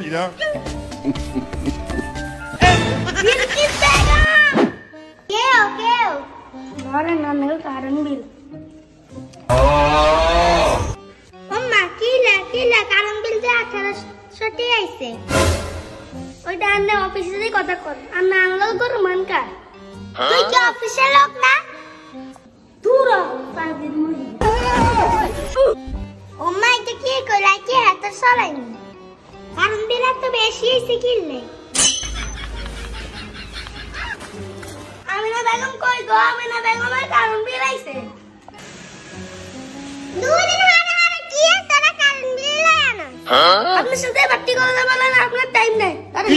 理呢？ ঘরে নামের কারণ বিল আম্মা কিলা কারণ বিল যে 1800 টাকা আইছে ওইটা আন্নে অফিসে যে কথা কর আমি আনলোড করব মানকা তুই কি অফিসের লোক না দূর পাগল মুই আম্মা এটা কি কইলা কি হাত সরাইনি কারণ বিল তো বেশি আইছে কিনলে আমিনা বেগম কই গো আমিনা বেগমের কারণ বিল আইছে দুদিন হারে কি তোরা কারণ বিল লয় না আপনি সাথে বাটি করে যাবেন না আপনার টাইম নাই আরে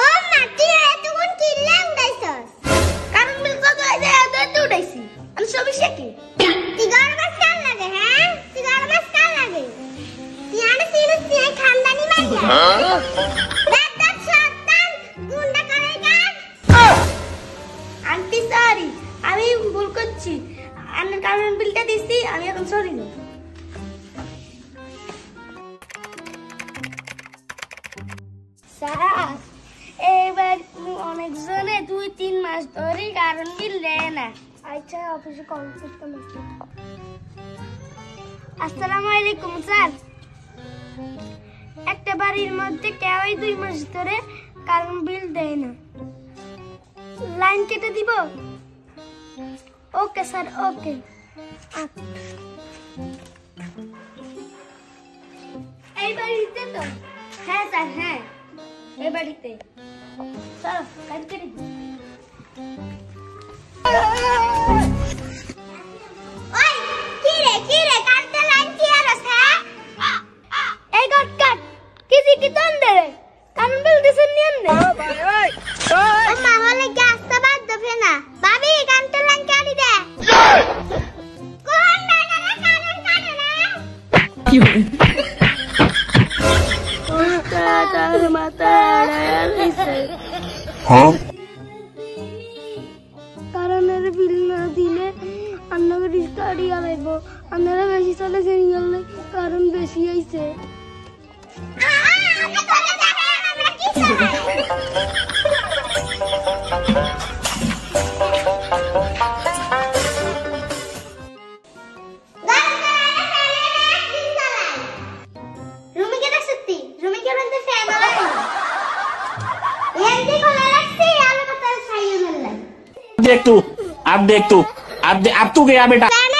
ও মাটি এত কোন কিল্লা উড়াইছস কারণ বিল কত আইছে এত উড়াইছি আমি সবই শিখি তুই গরম মাছ কাল লাগে হ্যাঁ তুই গরম মাছ কাল লাগে তুই আরে সিরিয়াস তুই খানদানি মাইয়া আন্টি সরি আমি ভুল করছি আমি কারণ বিলটা দিছি আমি এখন সরি না স্যার এবার অনেক জনে 2-3 মাস ধরে কারণ বিল দেয় না আচ্ছা অফিসে কল করতে হবে আসসালামু আলাইকুম স্যার একটা বাড়ির মধ্যে কেউই 2 মাস ধরে কারণ বিল দেয় না লাইন কেটে দিব ওকে স্যার ওকে এই বাড়িতে তো হ্যাঁ স্যার হ্যাঁ এই বাড়িতে স্যার কাজ করে ওই কি রে কাটতে লাইন কি আর আছে এই কাট কিসি কি তন্দে কারণ বিল দিছেন নিয়ে নে ভাই ওই আম্মা হলে গ্যাস তো বাদ দেবে না ভাবি কানতে লাইন কাটি দে কোন দাদা কারণ কাটে না কি হবে তার মাথা আইছে হ্যাঁ কারণের বিল না দিলে অন্যকে রিস্টার্টই আইবো আপনারা বেশি চলে সিরিয়াল কারণ বেশি আইছে আমরা কি চাই देख तू अब तू गया बेटा चलाई